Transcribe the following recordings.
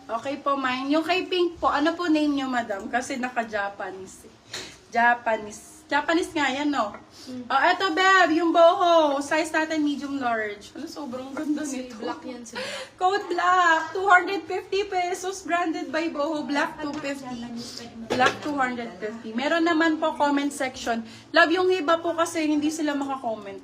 Okay po, mine. Yung kay Pink po, ano po name nyo, madam? Kasi naka-Japanese. Japanese nga yan, no? Oh, eto, Beb, yung boho. Size natin medium large. Ano, sobrang ganda nito. Black yan si Black. Code Black, 250 pesos. Branded by Boho. Black 250. Black 250. Meron naman po comment section. Love, yung iba po kasi hindi sila makakomment.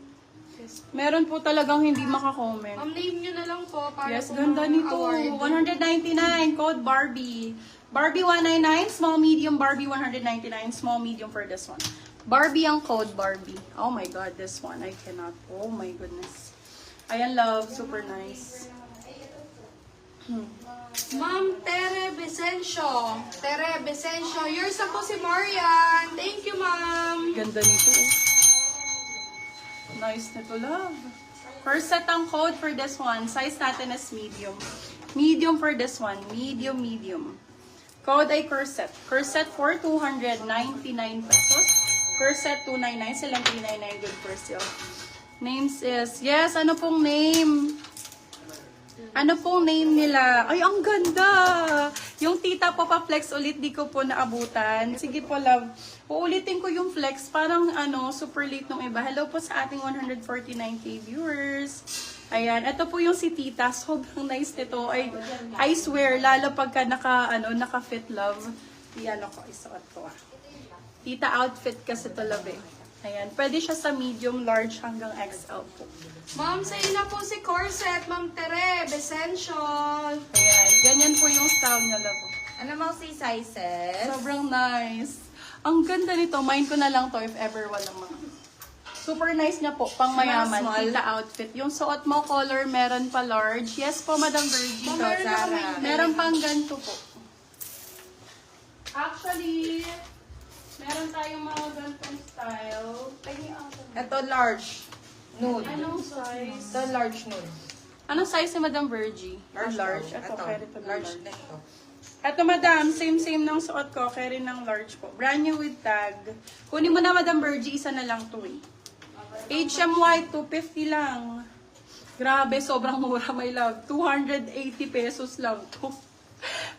Meron po talagang hindi makakomment. Ma'am, name nyo na lang po. Para Yes, po ganda nito. award. 199. Code Barbie. Barbie 199. Small, medium. Barbie 199. Small, medium for this one. Barbie ang code, Barbie. Oh my God, this one. I cannot. Oh my goodness. Ayan, love. Super nice. Ma'am Tere Besencio. Tere Besencio. Yours na po si Marian. Thank you, ma'am. Ganda nito. Nice nito, love. First set ang code for this one. Size natin is medium. Medium for this one. Medium, medium. Code ay corset. Corset for 299 pesos. Corset 299. Silang 399. Good for sale. Names is, yes, ano pong name? Ano pong name nila? Ay, ang ganda! Yung tita po pa flex ulit, di ko po naabutan. Sige po, love. Uulitin ko yung flex. Parang, super late nung iba. Hello po sa ating 149k viewers. Ayan, ito po yung si tita. Sobrang nice nito. I swear, lalo pagka naka-fit, love. Yan ako, isuot ko. Tita outfit kasi to, love eh. Ayan, pwede siya sa medium, large, hanggang XL po. Ma'am, sa na po si Corset. Ma'am Tere Besencio. Ayan, ganyan po yung style niya, love. Ano mo si sizes? Sobrang nice. Ang ganda nito. Mine ko na lang to if ever walang mga. Super nice niya po. Pang mayaman. Small. Tita outfit. Yung suot mo color, meron pa large. Yes po, Madam Virgie. Meron na Zara. kami. Meron pang ganito po. Actually, meron tayong mga ganitong style. Ito large. Nude. Anong size? Ito large nude. Anong size ni Madam Virgie? Large. Large. Ito. Ito, carry to Large large. din ito. Eto, madam, same ng suot ko, carry ng large po. Brand new with tag. Kunin mo na, Madam Virgie, isa na lang to eh. HM White, 250 lang. Grabe, sobrang mura, my love. 280 pesos lang to.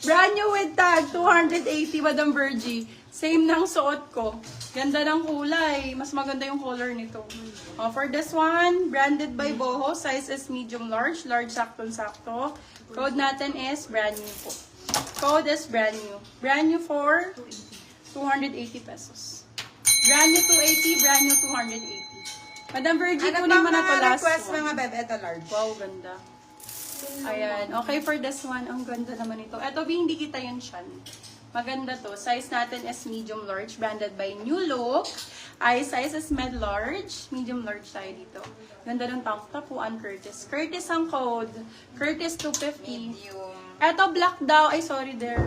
Brand new with tag, 280, Madam Virgie. Same ng suot ko. Ganda ng kulay. Mas maganda yung color nito. For this one, branded by Boho. Size is medium large. Large sakto-sakto. Code natin is brand new po. Code is brand new. Brand new for 280 pesos. Brand new 280, brand new 280. Madam Virgie, Ano kunin pa mo na to mga last request one. mga bebe? Ito large. Wow, ganda. Ayan. Okay, for this one, ang ganda naman ito. Ito, hindi kita yan siyan. Maganda to. Size natin is medium large, branded by New Look. Size is med large. Medium large tayo dito. Ganda ng tank top po, Curtis. Curtis ang code. Curtis 250. Medium. Eto, black daw. Ay, sorry, there.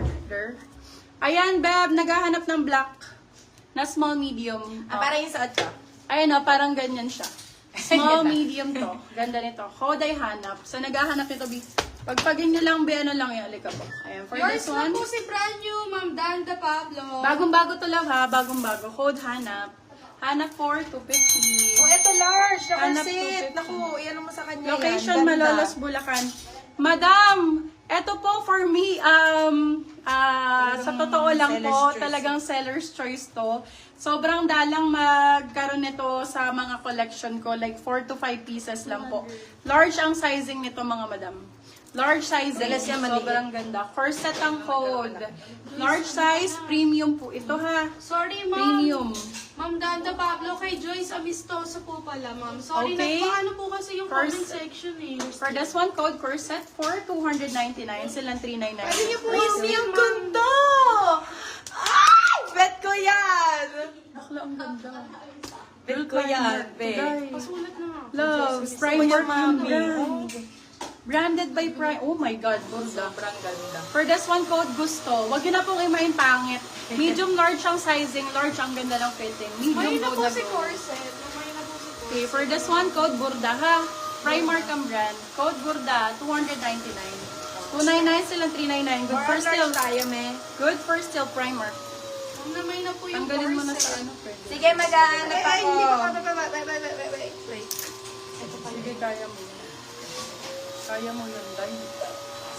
Ayan, Beb, naghahanap ng black. Na small, medium. Para yung suot ko. Ayan o, parang ganyan siya. Small, medium to. Ganda nito. Code ay hanap. So, naghahanap nito. Pagpagin nyo lang, ano lang yan. Alika po. Ayan, for Yours this na one. po si brand new, Ma'am Danda Pablo. Bagong-bago to lang ha. Bagong-bago. Code hanap. Hanap for 250. Oh, ito large. Hanap Nakasit. 250. Naku, yan mo sa kanya Location, yan. Ganda. Malolos, Bulacan. Madam, eto po for me, sa totoo lang seller's po, choice. talagang seller's choice to. Sobrang dalang magkaroon nito sa mga collection ko, like 4 to 5 pieces lang po. Large ang sizing nito, mga madam. Large sizing, Dalas yan maliit. sobrang ganda. Corset ang code. Large size, premium po. Ito ha, Sorry, Ma'am. premium. Ma'am Danda Pablo, kay Joyce Amistoso po pala, Ma'am. Sorry, Okay. nagpaano po kasi yung First- comment section eh. For this one, code corset for 299. Silang 399. Pwede niyo po Please, yung ma'am. ganda. Ay! Bet ko yan. Bakla, ang ganda. Bet ko yan, bet. Guys. Pasulat na nga. Love, Kuya, Primark yung mami. brand. Branded by Prime. Oh my God, ganda. Sobrang ganda. For this one, code gusto. Wag yun na pong imahin pangit. Medium large ang sizing, large ang ganda ng fitting. Medium May na go po na si go. Corset. May na po si Corset. Okay, for this one, code Burda ha. Primark ang brand. Code Burda, 299. 299 silang 399. Good More for large still. tayo, me. Good for still Primark. Ma'am, na may na po yung Tanggalin mo na corset. sa ano, pwede. Sige, maghahanap Ay, ako. hindi ko wait. Sige, kaya mo yun. Kaya mo yun, Day.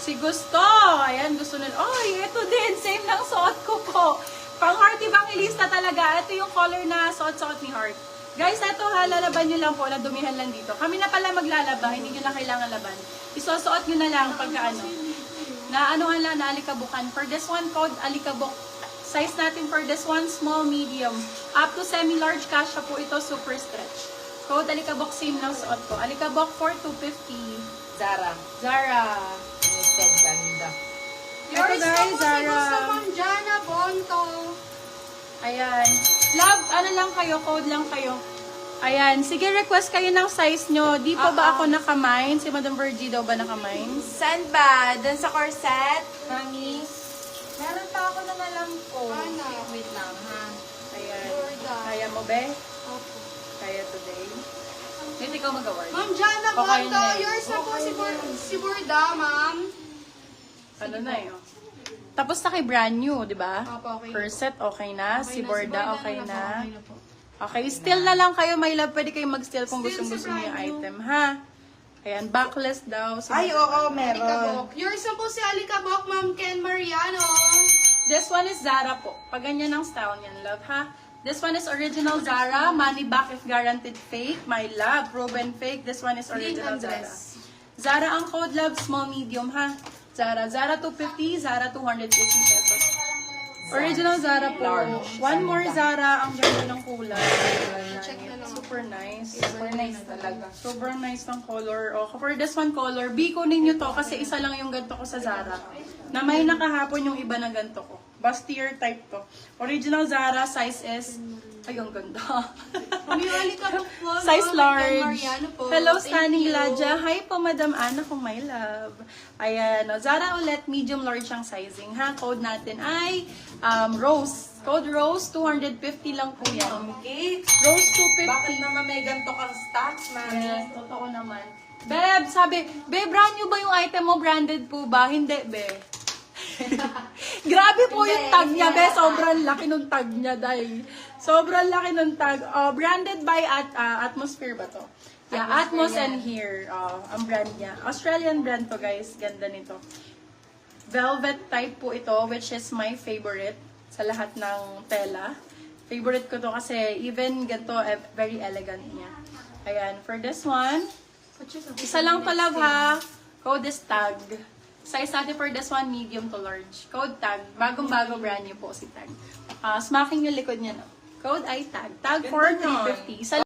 Si Gusto. Ayan, gusto nila. Ay, ito din. Same lang suot ko po. Pang Heart Evangelista talaga. Ito yung color na suot-suot ni Heart. Guys, ito ha, lalaban nyo lang po. Nadumihan lang dito. Kami na pala maglalaba. Hindi nyo na kailangan laban. Isusuot nyo na lang pagka ano. Na anuhan lang, na alikabukan. For this one, code alikabok. Size natin for this one, small, medium. Up to semi-large, kasha po ito, super stretch. Code alikabok, same lang suot ko. Alikabok for 250. Zara. Zara. Limited ganda. Yours Ito, na guys, po si Zara. Gusto Ma'am Jana Bonto. Ayan. Love, ano lang kayo, code lang kayo. Ayan. Sige, request kayo ng size nyo. Di pa ba ako nakamine? Si Madam Virgie daw ba nakamine? Saan ba? Doon sa corset? Honey? Meron pa ako na alam ko. Ano? Wait lang, ha? Ayan. Jorda. Kaya mo, be? Opo. Kaya today? Hindi ikaw mag-award. Ma'am Jana Okay Bonto, na. yours na po si Burda, ma'am. Ano na yun? Tapos na kay brand new, di ba? Opo, okay. First set, okay na. Si Borda, okay na. na. Okay na po. Okay, steal na lang kayo, my love. Pwede kayong mag-steal kung Steal gusto si niyo yung brand new. item, ha? Ayan, backless daw. Ay, oo, meron. Alikabok. Yours na po si Alikabok, Ma'am Ken Mariano. This one is Zara po. Pag ganyan ang style niyan, love, ha? This one is original Zara. Money back if guaranteed fake. My love, proven fake. This one is original Green and Zara. dress. Zara ang code, love. Small, medium, ha? Zara. Zara 250, Zara 250 pesos. Original Zara po. Large. One more Zara. Ang ganda ng kulay. Check na lang. Super nice. Super nice talaga. Sobrang nice ng color. Oh, for this one color, B kunin nyo to kasi isa lang yung ganito ko sa Zara. Na may nakahapon yung iba na ganito ko. Bustier type to. Original Zara, size S. Ay, ang ganda. Ma'am, yung Alikabok po. Size Ma'am Ken large. Mariano po. Hello, Thank Stunning you. Gladya. Hi po, Madam Ana, kung my love. Ayan, oh, Zara ulit, medium large ang sizing. Ha, code natin ay Rose. Code Rose, 250 lang po yan. Okay. Rose, 250. Bakit naman may ganito kang stocks, mami? Yes, totoo naman. Beb, sabi, Beb, brand new ba yung item mo? Branded po ba? Hindi, Be. Grabe po yung tag niya, Be. Sobrang laki ng tag niya, dahil. Sobrang laki ng tag. Branded by Atmosphere ba to? Yeah, Atmos and Here. Ang brand niya. Australian brand to, guys. Ganda nito. Velvet type po ito, which is my favorite sa lahat ng tela. Favorite ko to kasi even ganito, very elegant niya. Ayan, for this one, isa lang to, love, ha. Code is tag. Size natin for this one, medium to large. Code tag. Bagong-bago brand new po si tag. Smacking yung likod niya, no? Code ay tag. Tag for Ganda nun. 350. Isa